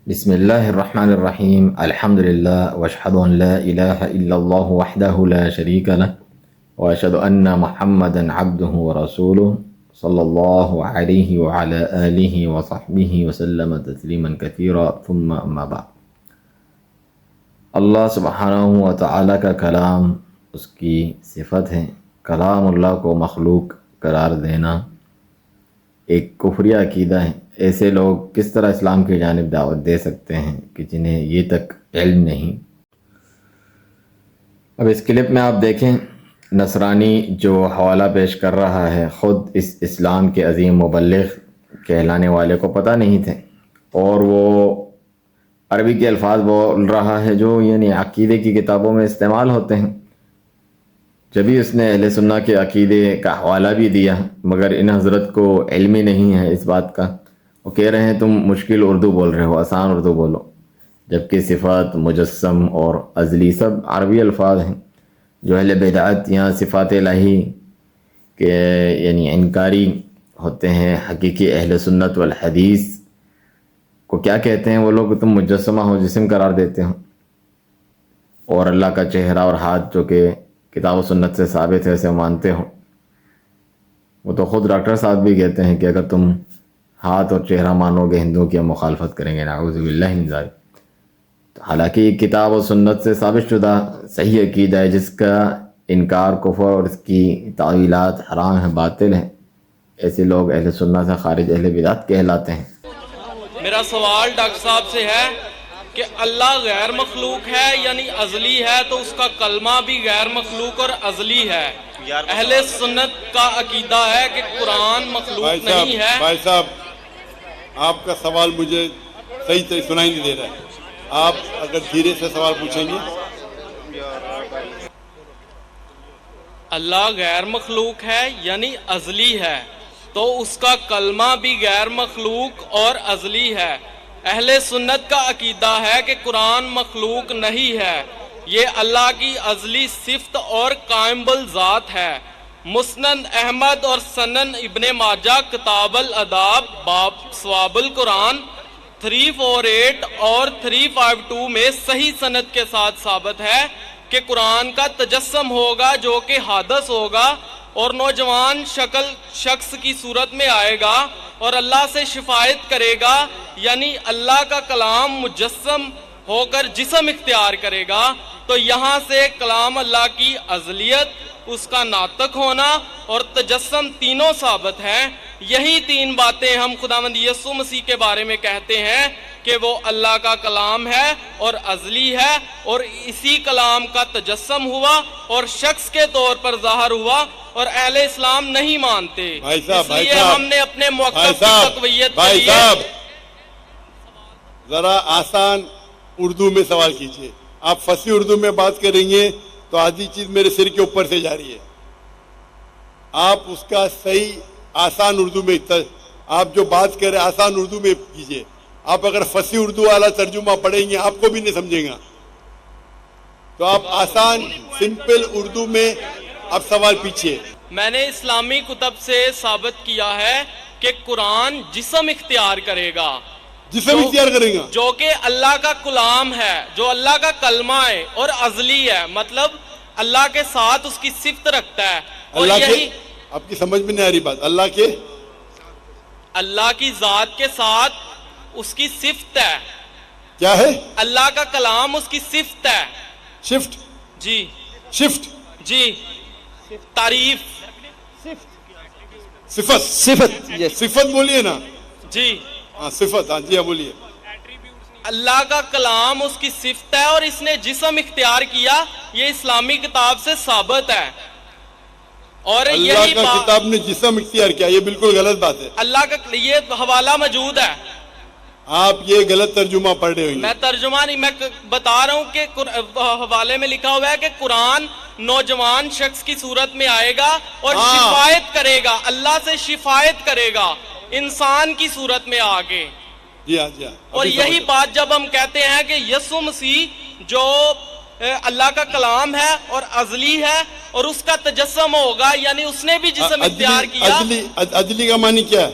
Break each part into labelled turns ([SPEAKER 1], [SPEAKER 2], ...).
[SPEAKER 1] بسم اللہ الرحمن الرحیم الحمد للہ واشہد ان لا الہ الا اللہ وحدہ لا شریک لہ واشہد ان محمدا عبدہ ورسولہ صلی اللہ علیہ وعلی آلہ وصحبہ وسلم تسلیما کثیرا ثم اما بعد۔ اللہ سبحانہ و تعالیٰ کا کلام اس کی صفت ہے۔ کلام اللہ کو مخلوق قرار دینا ایک کفریہ عقیدہ ہے۔ ایسے لوگ کس طرح اسلام کی جانب دعوت دے سکتے ہیں کہ جنہیں یہ تک علم نہیں۔ اب اس کلپ میں آپ دیکھیں، نصرانی جو حوالہ پیش کر رہا ہے خود اس اسلام کے عظیم مبلغ کہلانے والے کو پتہ نہیں تھے، اور وہ عربی کے الفاظ بول رہا ہے جو یعنی عقیدے کی کتابوں میں استعمال ہوتے ہیں۔ جبھی اس نے اہل سنہ کے عقیدے کا حوالہ بھی دیا، مگر ان حضرت کو علم ہی نہیں ہے اس بات کا۔ وہ کہہ رہے ہیں تم مشکل اردو بول رہے ہو، آسان اردو بولو، جبکہ صفات، مجسم اور ازلی سب عربی الفاظ ہیں۔ جو اہل بدعت یہاں صفات الہی کے یعنی انکاری ہوتے ہیں، حقیقی اہل سنت والحدیث کو کیا کہتے ہیں وہ لوگ؟ تم مجسمہ ہو، جسم قرار دیتے ہو، اور اللہ کا چہرہ اور ہاتھ جو کہ کتاب و سنت سے ثابت ہے اسے مانتے ہو۔ وہ تو خود ڈاکٹر صاحب بھی کہتے ہیں کہ اگر تم ہاتھ اور چہرہ مانو گے ہندوؤں کی ہم مخالفت کریں گے، نعوذ باللہ من ذالک۔ حالانکہ یہ کتاب و سنت سے ثابت شدہ صحیح عقیدہ ہے، جس کا انکار کفر اور اس کی تعویلات حرام ہے، باطل ہے۔ ایسے لوگ اہل سنت سے خارج اہل بدعت کہلاتے ہیں۔
[SPEAKER 2] میرا سوال ڈاکٹر صاحب سے ہے کہ اللہ غیر مخلوق ہے یعنی ازلی ہے، تو اس کا کلمہ بھی غیر مخلوق اور ازلی ہے۔ اہل سنت کا عقیدہ ہے کہ قرآن مخلوق نہیں ہے۔
[SPEAKER 3] بھائی صاحب، آپ کا سوال مجھے صحیح سنائی نہیں دے رہا ہے، آپ اگر دھیرے سے سوال پوچھیں گے۔
[SPEAKER 2] اللہ غیر مخلوق ہے یعنی ازلی ہے، تو اس کا کلمہ بھی غیر مخلوق اور ازلی ہے۔ اہل سنت کا عقیدہ ہے کہ قرآن مخلوق نہیں ہے، یہ اللہ کی ازلی صفت اور قائم بالذات ہے۔ مسند احمد اور سنن ابن ماجہ کتاب الاداب باب ثواب القرآن 348 اور 352 میں صحیح سند کے ساتھ ثابت ہے کہ قرآن کا تجسم ہوگا جو کہ حادث ہوگا اور نوجوان شخص کی صورت میں آئے گا اور اللہ سے شفاعت کرے گا، یعنی اللہ کا کلام مجسم ہو کر جسم اختیار کرے گا۔ تو یہاں سے کلام اللہ کی ازلیت، اس کا ناطق ہونا اور تجسم تینوں ثابت ہیں۔ یہی تین باتیں ہم خداوند یسوع مسیح کے بارے میں کہتے ہیں کہ وہ اللہ کا کلام ہے اور ازلی ہے، اور اسی کلام کا تجسم ہوا اور شخص کے طور پر ظاہر ہوا، اور اہل اسلام نہیں مانتے۔ اس لیے ہم نے اپنے موقف کی تقویت کے لیے
[SPEAKER 3] ذرا آسان اردو میں سوال کیجئے۔ آپ فصیح اردو میں بات کریں گے تو آدھی چیز میرے سر کے اوپر سے جا رہی ہے۔ آپ اس کا صحیح آسان اردو میں آپ جو بات کر رہے ہیں آسان اردو میں کیجئے۔ آپ اگر فصیح اردو والا ترجمہ پڑھیں گے آپ کو بھی نہیں سمجھیں گا، تو آپ آسان سمپل اردو میں اب سوال پیچھے۔
[SPEAKER 2] میں نے اسلامی کتب سے ثابت کیا ہے کہ قرآن جسم اختیار کرے گا،
[SPEAKER 3] جسم اختیار کرے گا،
[SPEAKER 2] جو کہ اللہ کا کلام ہے، جو اللہ کا کلمہ ہے اور ازلی ہے، مطلب اللہ کے ساتھ اس کی صفت رکھتا ہے۔ اور
[SPEAKER 3] اللہ
[SPEAKER 2] یہی
[SPEAKER 3] کے آپ کی سمجھ میں نہیں آ رہی بات،
[SPEAKER 2] اللہ کی ذات کے ساتھ اس کی صفت ہے۔
[SPEAKER 3] کیا ہے؟
[SPEAKER 2] اللہ کا کلام اس کی صفت ہے۔
[SPEAKER 3] شفٹ،
[SPEAKER 2] جی
[SPEAKER 3] شفٹ،
[SPEAKER 2] جی، تعریف،
[SPEAKER 3] صفت، صفت بولیے نا۔
[SPEAKER 2] جی
[SPEAKER 3] ہاں صفت، ہاں جی ہاں بولیے۔
[SPEAKER 2] اللہ کا کلام اس کی صفت ہے اور اس نے جسم اختیار کیا، یہ اسلامی کتاب سے ثابت ہے۔ اور
[SPEAKER 3] اللہ کا کتاب نے جسم اختیار کیا، یہ بالکل غلط بات ہے۔
[SPEAKER 2] اللہ کا یہ حوالہ موجود ہے،
[SPEAKER 3] آپ یہ غلط ترجمہ پڑھ رہے ہوئے۔
[SPEAKER 2] میں ترجمہ نہیں، میں بتا رہا ہوں کہ حوالے میں لکھا ہوا ہے کہ قرآن نوجوان شخص کی صورت میں آئے گا اور شفاعت کرے گا، اللہ سے شفاعت کرے گا انسان کی صورت میں آگے۔
[SPEAKER 3] جی ہاں جی ہاں۔
[SPEAKER 2] اور یہی بات جب ہم کہتے ہیں کہ یسوع مسیح جو اللہ کا کلام ہے اور ازلی ہے اور اس کا تجسم ہوگا، یعنی اس نے بھی جسم اختیار کیا۔
[SPEAKER 3] ازلی کا معنی کیا ہے؟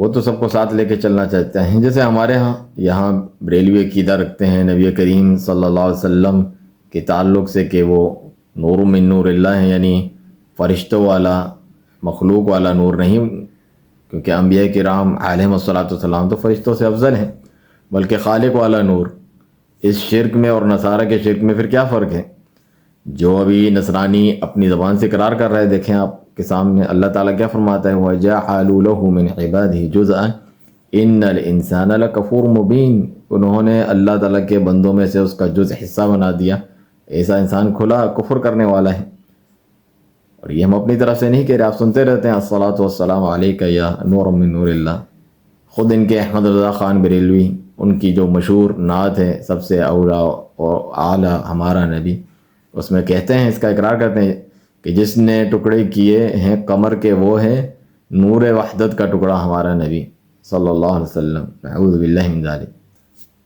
[SPEAKER 1] وہ تو سب کو ساتھ لے کے چلنا چاہتے ہیں. جیسے ہمارے یہاں بریلوی عقیدہ رکھتے ہیں نبی کریم صلی اللہ علیہ وسلم کے تعلق سے کہ وہ نور من نور اللہ ہیں، یعنی فرشتوں والا مخلوق والا نور نہیں، کیونکہ انبیاء کرام علیہم الصلاۃ والسلام تو فرشتوں سے افضل ہیں، بلکہ خالق والا نور. اس شرک میں اور نصارہ کے شرک میں پھر کیا فرق ہے؟ جو ابھی نصرانی اپنی زبان سے اقرار کر رہے ہیں، دیکھیں آپ کے سامنے اللہ تعالیٰ کیا فرماتا ہے، وَجَعَلُوا لَهُ مِنْ عِبَادِهِ جُزْءًا إِنَّ الْإِنسَانَ لَكَفُورٌ مُبِينٌ. انہوں نے اللہ تعالیٰ کے بندوں میں سے اس کا جز حصہ بنا دیا. ایسا انسان کھلا کفر کرنے والا ہے. اور یہ ہم اپنی طرف سے نہیں کہہ رہے، آپ سنتے رہتے ہیں الصلاۃ والسلام علیک یا نور من نور اللہ. خود ان کے احمد رضا خان بریلوی، ان کی جو مشہور نعت ہے سب سے اولا اور اعلیٰ ہمارا نبی، اس میں کہتے ہیں، اس کا اقرار کرتے ہیں کہ جس نے ٹکڑے کیے ہیں کمر کے وہ ہے نور وحدت کا ٹکڑا ہمارا نبی صلی اللہ علیہ وسلم. اعوذ باللہ من ذالک.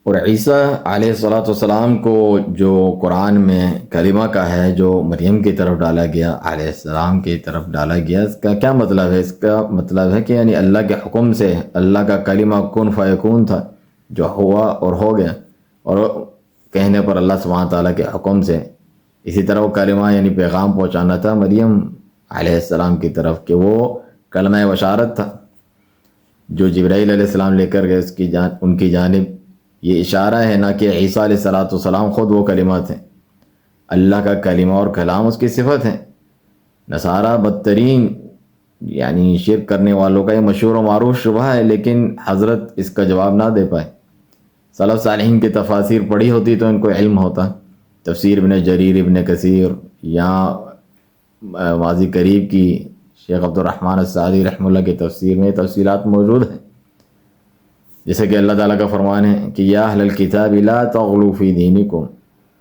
[SPEAKER 1] اور عیسیٰ علیہ الصلاۃ والسلام کو جو قرآن میں کلمہ کا ہے، جو مریم کی طرف ڈالا گیا، علیہ السلام کی طرف ڈالا گیا، اس کا کیا مطلب ہے؟ اس کا مطلب ہے کہ یعنی اللہ کے حکم سے، اللہ کا کلمہ کن فیکون تھا جو ہوا اور ہو گیا، اور کہنے پر اللہ سبحانہ تعالیٰ کے حکم سے. اسی طرح وہ کلمہ یعنی پیغام پہنچانا تھا مریم علیہ السلام کی طرف، کہ وہ کلمہ بشارت تھا جو جبرائیل علیہ السلام لے کر گئے ان کی جانب. یہ اشارہ ہے نہ کہ عیسیٰ علیہ الصلاۃ والسلام خود وہ کلمات ہیں، اللہ کا کلمہ اور کلام اس کی صفت ہے. نصارہ بدترین یعنی شرک کرنے والوں کا یہ مشہور و معروف شبہ ہے، لیکن حضرت اس کا جواب نہ دے پائے. سلف صالحین کی تفاسیر پڑھی ہوتی تو ان کو علم ہوتا. تفسیر ابن جریر، ابن کثیر، یا ماضی قریب کی شیخ عبد الرحمن السعدی رحمہ اللہ کی تفسیر میں تفصیلات موجود ہیں. جیسے کہ اللہ تعالیٰ کا فرمان ہے کہ یا اہل الکتاب لا تغلوا فی دینکم،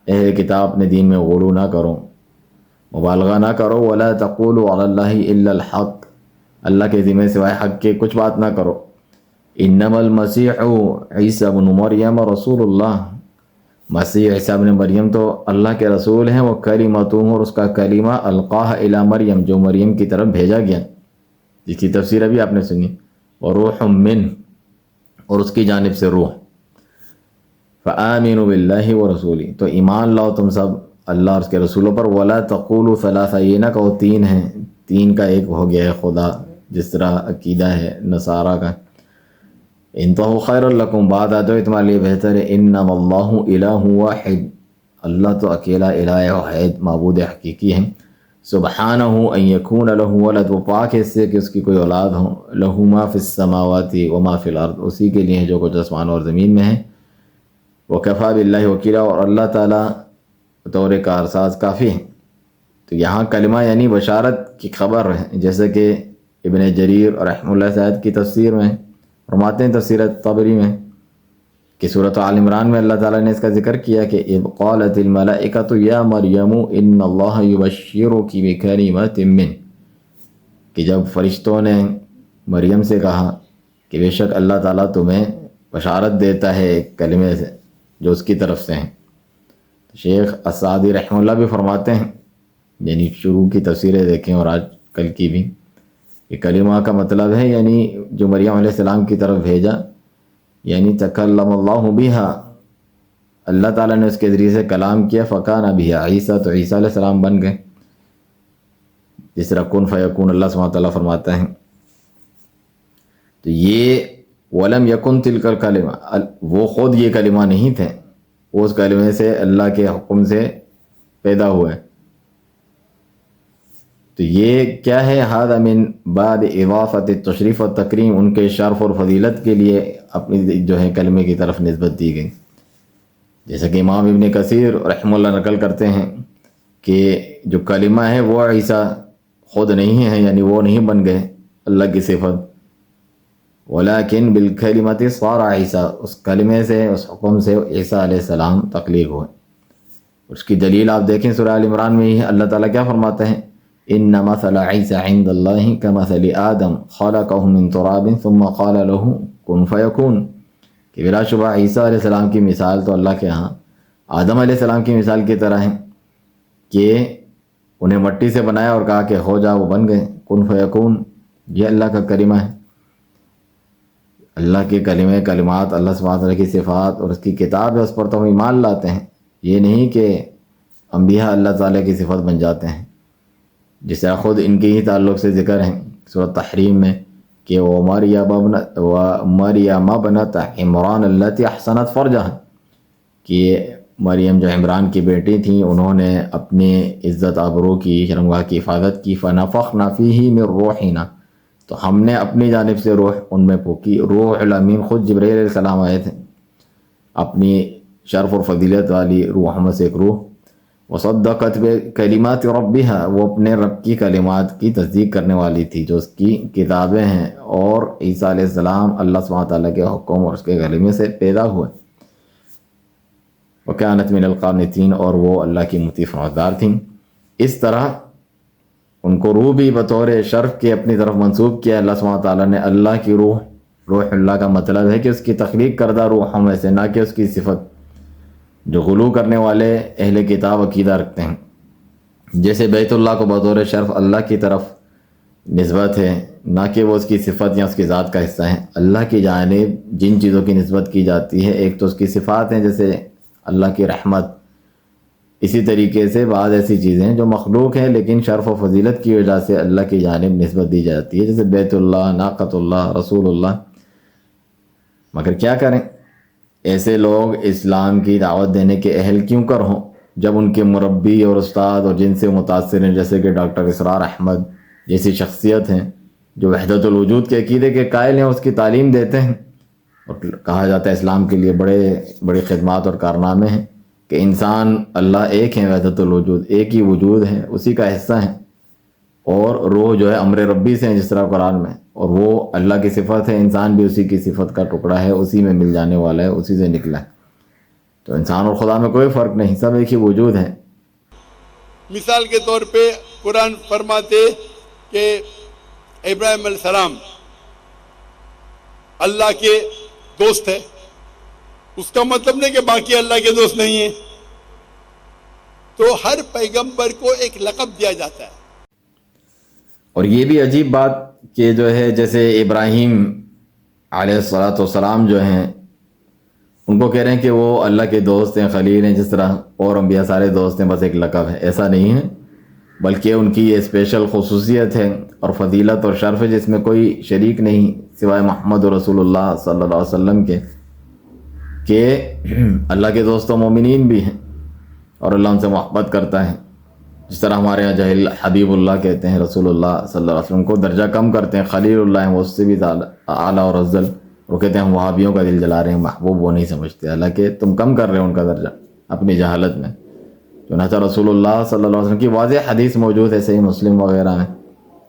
[SPEAKER 1] اہل کتاب اپنے دین میں غلو نہ کرو، مبالغہ نہ کرو. ولا تقولوا علی اللہ الا الحق، اللہ کے ذمہ سوائے حق کے کچھ بات نہ کرو. انما المسیح عیسی ابن مریم رسول اللہ، مسیح عیسیٰ ابن مریم تو اللہ کے رسول ہیں. وہ کلمتہ، اور اس کا کلمہ القاہ الی مریم، جو مریم کی طرف بھیجا گیا، جس کی تفسیر ابھی آپ نے سنی. وروح من، اور اس کی جانب سے روح. فآمنوا باللہ ورسولہ، تو ایمان لاؤ تم سب اللہ اور اس کے رسولوں پر. ولا تقولوا ثلاثہ، یہ نہ کہو تین ہیں، تین کا ایک ہو گیا ہے خدا، جس طرح عقیدہ ہے نصارہ کا. انتہوا خیر لکم، بات آ جاؤ تمہارے لیے بہتر ہے. انما اللہ الہ واحد، اللہ تو اکیلا الہ واحد معبود حقیقی ہے. سبحانہ ان یکون لہ ولد، وہ پاک ہے اس سے کہ اس کی کوئی اولاد ہو. لہ ما فی السماوات وما فی الارض، اسی کے لیے ہے جو کچھ آسمان اور زمین میں ہے. وکفی باللہ وکیلا، اور اللہ تعالیٰ بطور کارساز کافی ہے. تو یہاں کلمہ یعنی بشارت کی خبر ہے، جیسے کہ ابن جریر رحمہ اللہ صاحب کی تفسیر میں فرماتے ہیں، تفسیر طبری میں، کہ سورۃ آل عمران میں اللہ تعالیٰ نے اس کا ذکر کیا کہ اذ قالت الملائکۃ یا مریم ان اللہ یبشرک بکلمۃ منہ، کہ جب فرشتوں نے مریم سے کہا کہ بے شک اللہ تعالیٰ تمہیں بشارت دیتا ہے ایک کلمے سے جو اس کی طرف سے ہیں. شیخ السعدی رحمہ اللہ بھی فرماتے ہیں، یعنی شروع کی تفسیریں دیکھیں اور آج کل کی بھی، کہ کلمہ کا مطلب ہے یعنی جو مریم علیہ السلام کی طرف بھیجا، یعنی تکلم اللہ بہا، اللہ تعالیٰ نے اس کے ذریعے سے کلام کیا. فکان بہا عیسیٰ، تو عیسیٰ علیہ السلام بن گئے. جس طرح کن فیکون اللہ سبحانہ تعالیٰ فرماتا ہے. تو یہ ولم یکن تلک الکلمہ، وہ خود یہ کلمہ نہیں تھے، وہ اس کلمے سے اللہ کے حکم سے پیدا ہوئے. تو یہ کیا ہے؟ ھذا من بعد اضافت التشریف والتکریم، ان کے شرف اور فضیلت کے لیے اپنی جو ہے کلمے کی طرف نسبت دی گئی. جیسا کہ امام ابن کثیر رحمہ اللہ نقل کرتے ہیں کہ جو کلمہ ہے وہ عیسیٰ خود نہیں ہے، یعنی وہ نہیں بن گئے اللہ کی صفت. ولیکن بالکلمۃ صار عیسیٰ، اس کلمے سے، اس حکم سے عیسیٰ علیہ السلام تخلیق ہوئے. اس کی دلیل آپ دیکھیں سورہ آل عمران میں ہی اللہ تعالیٰ کیا فرماتے ہیں، ان مثل عیسی عند اللہ کمثل آدم خلقہ من تراب ثم قال له کن فیکون، کہ بلا شبہ عیسیٰ علیہ السلام کی مثال تو اللہ کے ہاں آدم علیہ السلام کی مثال کی طرح ہے، کہ انہیں مٹی سے بنایا اور کہا کہ ہو جا، وہ بن گئے. کن فیکون، یہ اللہ کا کلمہ ہے. اللہ کے کلمے کلمات، اللہ سبحانہ وتعالیٰ کی صفات اور اس کی کتاب ہے، اس پر تو ہم ایمان لاتے ہیں. یہ نہیں کہ انبیاء اللہ تعالیٰ کی صفت بن جاتے ہیں، جس طرح خود ان کے ہی تعلق سے ذکر ہے سورۃ تحریم میں کہ مریم ابنت عمران اللتی احسنت فرجہا، کہ مریم جو عمران کی بیٹی تھیں انہوں نے اپنی عزت آبرو کی، شرمگاہ کی حفاظت کی. فنفخنا فیہ من روحنا، تو ہم نے اپنی جانب سے روح ان میں پھونکی. روح الامین خود جبرائیل علیہ السلام آئے تھے، اپنی شرف اور فضیلت والی روح میں سے ایک روح. وصدقت بکلمات ربها، وہ اپنے رب کی کلمات کی تصدیق کرنے والی تھی جو اس کی کتابیں ہیں. اور عیسیٰ علیہ السلام اللہ سبحانہ تعالیٰ کے حکم اور اس کے کلمے سے پیدا ہوئے. وکانت من القانتین، اور وہ اللہ کی مطیع فرمانبردار تھیں. اس طرح ان کو روح بھی بطور شرف کے اپنی طرف منسوب کیا اللہ سبحانہ تعالیٰ نے. اللہ کی روح، روح اللہ کا مطلب ہے کہ اس کی تخلیق کردہ روحوں میں سے، نہ کہ اس کی صفت، جو غلو کرنے والے اہل کتاب عقیدہ رکھتے ہیں. جیسے بیت اللہ کو بطور شرف اللہ کی طرف نسبت ہے، نہ کہ وہ اس کی صفت یا اس کی ذات کا حصہ ہے. اللہ کی جانب جن چیزوں کی نسبت کی جاتی ہے، ایک تو اس کی صفات ہیں جیسے اللہ کی رحمت، اسی طریقے سے بعض ایسی چیزیں ہیں جو مخلوق ہیں لیکن شرف و فضیلت کی وجہ سے اللہ کی جانب نسبت دی جاتی ہے، جیسے بیت اللہ، ناقۃ اللہ، رسول اللہ. مگر کیا کریں، ایسے لوگ اسلام کی دعوت دینے کے اہل کیوں کر ہوں جب ان کے مربی اور استاد اور جن سے متاثر ہیں، جیسے کہ ڈاکٹر اسرار احمد جیسی شخصیت ہیں جو وحدت الوجود کے عقیدے کے قائل ہیں، اس کی تعلیم دیتے ہیں. اور کہا جاتا ہے اسلام کے لیے بڑی خدمات اور کارنامے ہیں کہ انسان اللہ ایک ہے، وحدت الوجود ایک ہی وجود ہے، اسی کا حصہ ہے. اور روح جو ہے امر ربی سے ہیں جس طرح قرآن میں، اور وہ اللہ کی صفت ہے، انسان بھی اسی کی صفت کا ٹکڑا ہے، اسی میں مل جانے والا ہے، اسی سے نکلا ہے. تو انسان اور خدا میں کوئی فرق نہیں، سب ایک ہی وجود ہے.
[SPEAKER 3] مثال کے طور پہ قرآن فرماتے کہ ابراہیم علیہ السلام اللہ کے دوست ہے. اس کا مطلب نہیں کہ باقی اللہ کے دوست نہیں ہیں. تو ہر پیغمبر کو ایک لقب دیا جاتا ہے.
[SPEAKER 1] اور یہ بھی عجیب بات کہ جو ہے جیسے ابراہیم علیہ السلام جو ہیں ان کو کہہ رہے ہیں کہ وہ اللہ کے دوست ہیں، خلیل ہیں، جس طرح اور انبیاء سارے دوست ہیں، بس ایک لقب ہے. ایسا نہیں ہے، بلکہ ان کی یہ اسپیشل خصوصیت ہے اور فضیلت اور شرف ہے جس میں کوئی شریک نہیں سوائے محمد رسول اللہ صلی اللہ علیہ وسلم کے، کہ اللہ کے دوست و مومنین بھی ہیں اور اللہ ان سے محبت کرتا ہے. جس طرح ہمارے یہاں جاہل حبیب اللہ کہتے ہیں، رسول اللہ صلی اللہ علیہ وسلم کو درجہ کم کرتے ہیں، خلیل اللہ ہیں، وہ اس سے بھی اعلیٰ اور افضل. وہ کہتے ہیں ہم وہابیوں کا دل جلا رہے ہیں، محبوب وہ نہیں سمجھتے، حالانکہ تم کم کر رہے ہو ان کا درجہ اپنی جہالت میں. چنانچہ رسول اللہ صلی اللہ علیہ وسلم کی واضح حدیث موجود ہے صحیح مسلم وغیرہ میں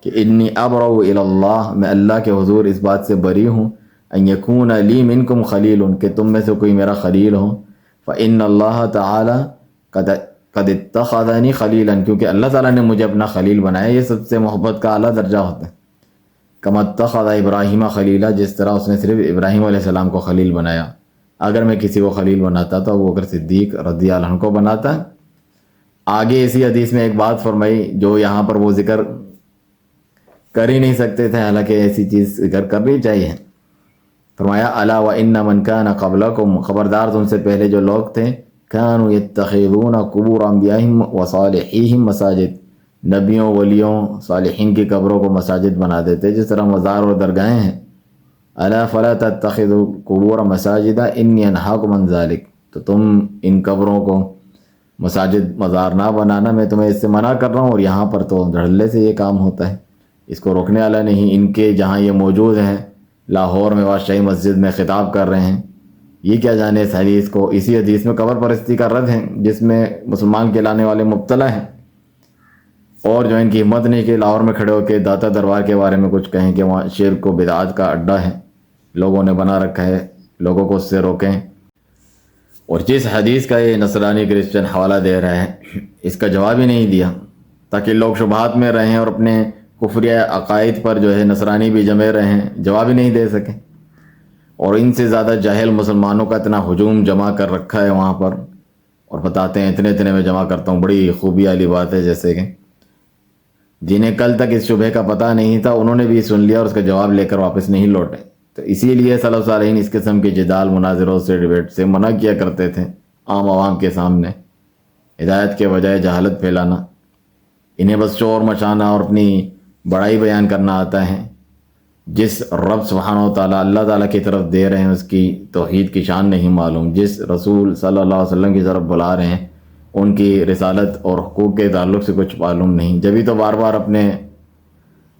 [SPEAKER 1] کہ انی ابرؤ الی اللہ، میں اللہ کے حضور اس بات سے بری ہوں، ان یکون لی منکم خلیل، کہ تم میں سے کوئی میرا خلیل ہو. فإن اللہ تعالی قد اتخذنی خلیلا، کیونکہ اللہ تعالیٰ نے مجھے اپنا خلیل بنایا. یہ سب سے محبت کا اعلیٰ درجہ ہوتا ہے. کما اتخذ ابراہیم خلیلا، جس طرح اس نے صرف ابراہیم علیہ السلام کو خلیل بنایا. اگر میں کسی کو خلیل بناتا تو وہ اگر صدیق رضی اللہ عنہ کو بناتا. آگے اسی حدیث میں ایک بات فرمائی جو یہاں پر وہ ذکر کر ہی نہیں سکتے تھے، حالانکہ ایسی چیز ذکر کرنی چاہیے. فرمایا الا وان من کان قبلکم، خبردار تم سے پہلے جو لوگ تھے، كانوا يتخذون قبور انبیائہم وصالحیہم مساجد، نبیوں ولیوں صالحین کی قبروں کو مساجد بنا دیتے جس طرح مزار اور درگاہیں ہیں. الا فلا تتخذوا قبور مساجد انی انہاکم عن ذلک، تو تم ان قبروں کو مساجد مزار نہ بنانا، میں تمہیں اس سے منع کر رہا ہوں. اور یہاں پر تو دھڑلے سے یہ کام ہوتا ہے، اس کو روکنے والا نہیں. ان کے جہاں یہ موجود ہیں لاہور میں بادشاہی مسجد میں خطاب کر رہے ہیں، یہ کیا جانے اس حدیث کو. اسی حدیث میں قبر پرستی کا رد ہے جس میں مسلمان کہلانے والے مبتلا ہیں، اور جو ان کی ہمت نہیں کہ لاہور میں کھڑے ہو کے داتا دربار کے بارے میں کچھ کہیں کہ وہاں شرک و بدعات کا اڈا ہے، لوگوں نے بنا رکھا ہے، لوگوں کو اس سے روکیں. اور جس حدیث کا یہ نصرانی کرسچن حوالہ دے رہا ہے اس کا جواب ہی نہیں دیا تاکہ لوگ شبہات میں رہیں اور اپنے کفریہ عقائد پر جو ہے نصرانی بھی جمے رہیں، جواب ہی نہیں دے سکیں. اور ان سے زیادہ جاہل مسلمانوں کا اتنا ہجوم جمع کر رکھا ہے وہاں پر، اور بتاتے ہیں اتنے میں جمع کرتا ہوں. بڑی خوبی والی بات ہے، جیسے کہ جنہیں کل تک اس شبہ کا پتہ نہیں تھا انہوں نے بھی سن لیا اور اس کا جواب لے کر واپس نہیں لوٹے. تو اسی لیے سلف صالحین اس قسم کے جدال مناظروں سے ڈیبیٹ سے منع کیا کرتے تھے عام عوام کے سامنے. ہدایت کے بجائے جہالت پھیلانا، انہیں بس شور مچانا اور اپنی بڑائی بیان کرنا آتا ہے. جس رب سبحانہ و تعالیٰ اللہ تعالیٰ کی طرف دے رہے ہیں اس کی توحید کی شان نہیں معلوم، جس رسول صلی اللہ علیہ وسلم کی طرف بلا رہے ہیں ان کی رسالت اور حقوق کے تعلق سے کچھ معلوم نہیں. جبھی تو بار بار اپنے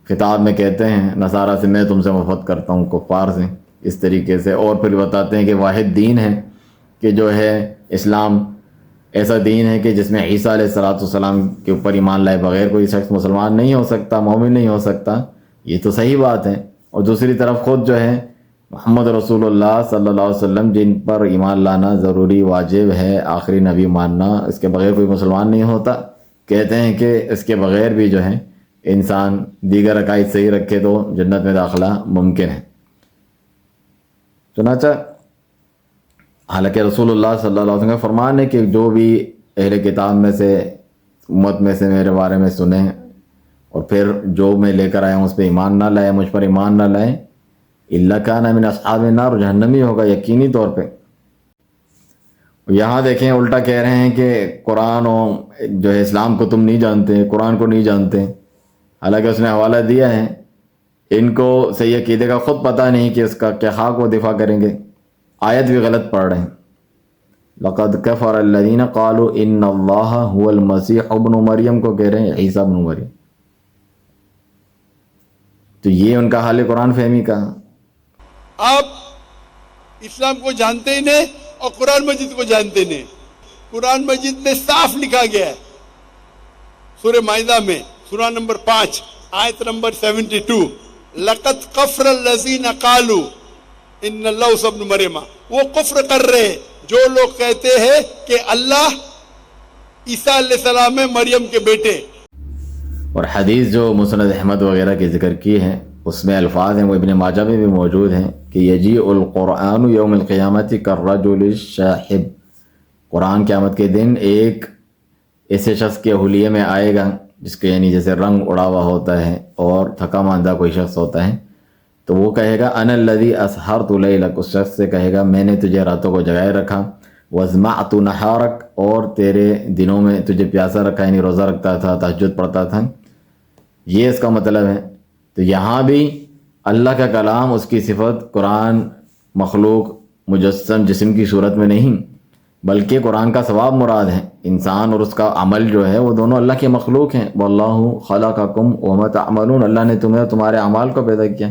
[SPEAKER 1] خطاب میں کہتے ہیں نصارہ سے میں تم سے محبت کرتا ہوں، کفار سے اس طریقے سے، اور پھر بتاتے ہیں کہ واحد دین ہے کہ جو ہے اسلام ایسا دین ہے کہ جس میں عیسیٰ علیہ السلام کے اوپر ایمان لائے بغیر کوئی شخص مسلمان نہیں ہو سکتا، مومن نہیں ہو سکتا. یہ تو صحیح بات ہے. اور دوسری طرف خود جو ہے محمد رسول اللہ صلی اللہ علیہ وسلم جن پر ایمان لانا ضروری واجب ہے، آخری نبی ماننا، اس کے بغیر کوئی مسلمان نہیں ہوتا. کہتے ہیں کہ اس کے بغیر بھی جو ہے انسان دیگر عقائد صحیح رکھے تو جنت میں داخلہ ممکن ہے. چنانچہ حالانکہ رسول اللہ صلی اللہ علیہ وسلم کا فرمان ہے کہ جو بھی اہل کتاب میں سے امت میں سے میرے بارے میں سنیں اور پھر جو میں لے کر آیا ہوں اس پہ ایمان نہ لائے، مجھ پر ایمان نہ لائیں، الا کان من اصحاب النار، جہنمی ہوگا یقینی طور پہ. یہاں دیکھیں الٹا کہہ رہے ہیں کہ قرآن و جو ہے اسلام کو تم نہیں جانتے، قرآن کو نہیں جانتے، حالانکہ اس نے حوالہ دیا ہے. ان کو صحیح عقیدے کا خود پتہ نہیں کہ اس کا کیا حق و دفاع کریں گے. آیت بھی غلط پڑھ رہے ہیں. لقد کفر الذین قالوا ان اللہ هو المسیح ابن مریم کو کہہ رہے ہیں عیسیٰ ابن مریم. تو یہ ان کا حال قرآن فہمی کا.
[SPEAKER 3] آپ اسلام کو جانتے ہی نہیں اور قرآن مجید کو جانتے نہیں. قرآن مجید میں صاف لکھا گیا ہے سورہ مائدہ میں سورہ نمبر 5 آیت نمبر 72 لقد کفر الذین قالوا ان اللہ ابن مریم. وہ کفر کر رہے ہیں جو لوگ کہتے ہیں کہ اللہ عیسیٰ علیہ السلام ہے مریم کے بیٹے.
[SPEAKER 1] اور حدیث جو مسند احمد وغیرہ کی ذکر کی ہے اس میں الفاظ ہیں، وہ ابن ماجہ میں بھی موجود ہیں کہ یجیء القرآن یوم القیامت کالرجل الشاحب، قرآن قیامت کے دن ایک ایسے شخص کے حلیے میں آئے گا جس کے یعنی جیسے رنگ اڑا ہوا ہوتا ہے اور تھکا ماندہ کوئی شخص ہوتا ہے، تو وہ کہے گا انا الذی اسحرت لیلک، اس شخص سے کہے گا میں نے تجھے راتوں کو جگائے رکھا، وازمعت نہارک، اور تیرے دنوں میں تجھے پیاسا رکھا، یعنی روزہ رکھتا تھا، تہجد پڑھتا تھا. یہ اس کا مطلب ہے. تو یہاں بھی اللہ کا کلام، اس کی صفت قرآن مخلوق مجسم جسم کی صورت میں نہیں، بلکہ قرآن کا ثواب مراد ہے. انسان اور اس کا عمل جو ہے وہ دونوں اللہ کے مخلوق ہیں. واللہ خلقکم وما تعملون، اللہ نے تمہیں تمہارے اعمال کو پیدا کیا.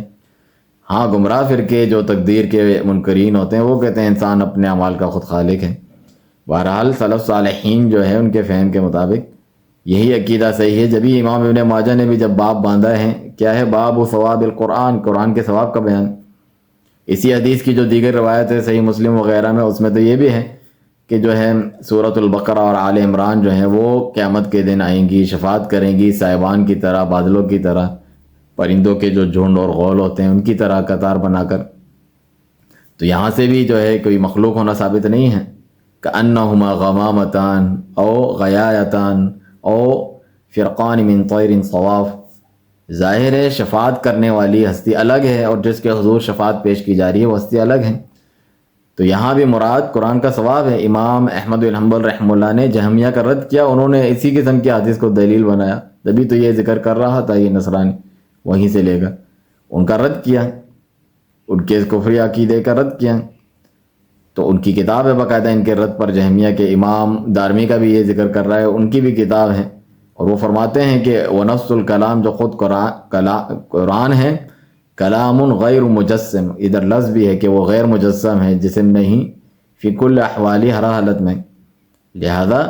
[SPEAKER 1] ہاں گمراہ فرقے جو تقدیر کے منکرین ہوتے ہیں وہ کہتے ہیں انسان اپنے اعمال کا خود خالق ہے. بہرحال سلف صالحین جو ہے ان کے فہم کے مطابق یہی عقیدہ صحیح ہے. جبھی امام ابن ماجہ نے بھی جب باب باندھا ہے، کیا ہے باب ثواب القرآن، قرآن کے ثواب کا بیان. اسی حدیث کی جو دیگر روایت ہے صحیح مسلم وغیرہ میں، اس میں تو یہ بھی ہے کہ جو ہے سورۃ البقرہ اور آل عمران جو ہیں وہ قیامت کے دن آئیں گی، شفاعت کریں گی صائبان کی طرح، بادلوں کی طرح، پرندوں کے جو جھنڈ اور غول ہوتے ہیں ان کی طرح قطار بنا کر. تو یہاں سے بھی جو ہے کوئی مخلوق ہونا ثابت نہیں ہے. کأنہما غمامتان او غیایتان او فرقان من طیر صواف، ظاہر ہے شفاعت کرنے والی ہستی الگ ہے اور جس کے حضور شفاعت پیش کی جا رہی ہے وہ ہستی الگ ہے. تو یہاں بھی مراد قرآن کا ثواب ہے. امام احمد بن حنبل رحمہ اللہ نے جہمیہ کا رد کیا، انہوں نے اسی قسم کی حدیث کو دلیل بنایا، تبھی تو یہ ذکر کر رہا تھا یہ نصرانی وہیں سے لے گا، ان کا رد کیا، ان کے کفری عقیدے کا رد کیا. تو ان کی کتاب ہے باقاعدہ ان کے رد پر، جہمیہ کے امام دارمی کا بھی یہ ذکر کر رہا ہے، ان کی بھی کتاب ہے، اور وہ فرماتے ہیں کہ ونفس الکلام جو خود قرآن ہے، کلام غیر مجسم، ادھر لفظ بھی ہے کہ وہ غیر مجسم ہے، جسم نہیں، فی کل احوالی، ہر حالت میں. لہذا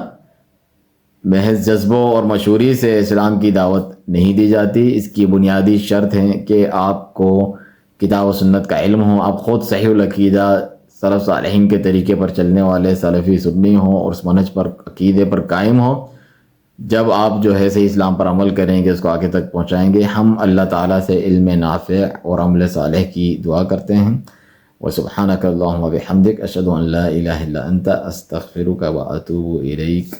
[SPEAKER 1] محض جذبوں اور مشہوری سے اسلام کی دعوت نہیں دی جاتی. اس کی بنیادی شرط ہے کہ آپ کو کتاب و سنت کا علم ہو، آپ خود صحیح العقیدہ سلف صالحین کے طریقے پر چلنے والے سلفی سنی ہوں اور اس منہج پر عقیدے پر قائم ہوں. جب آپ جو ہے صحیح اسلام پر عمل کریں گے، اس کو آگے تک پہنچائیں گے. ہم اللہ تعالیٰ سے علم نافع اور عمل صالح کی دعا کرتے ہیں. وسبحانک اللہم وبحمدک، اشہد ان لا الہ الا انت، استغفرک واتوب الیک.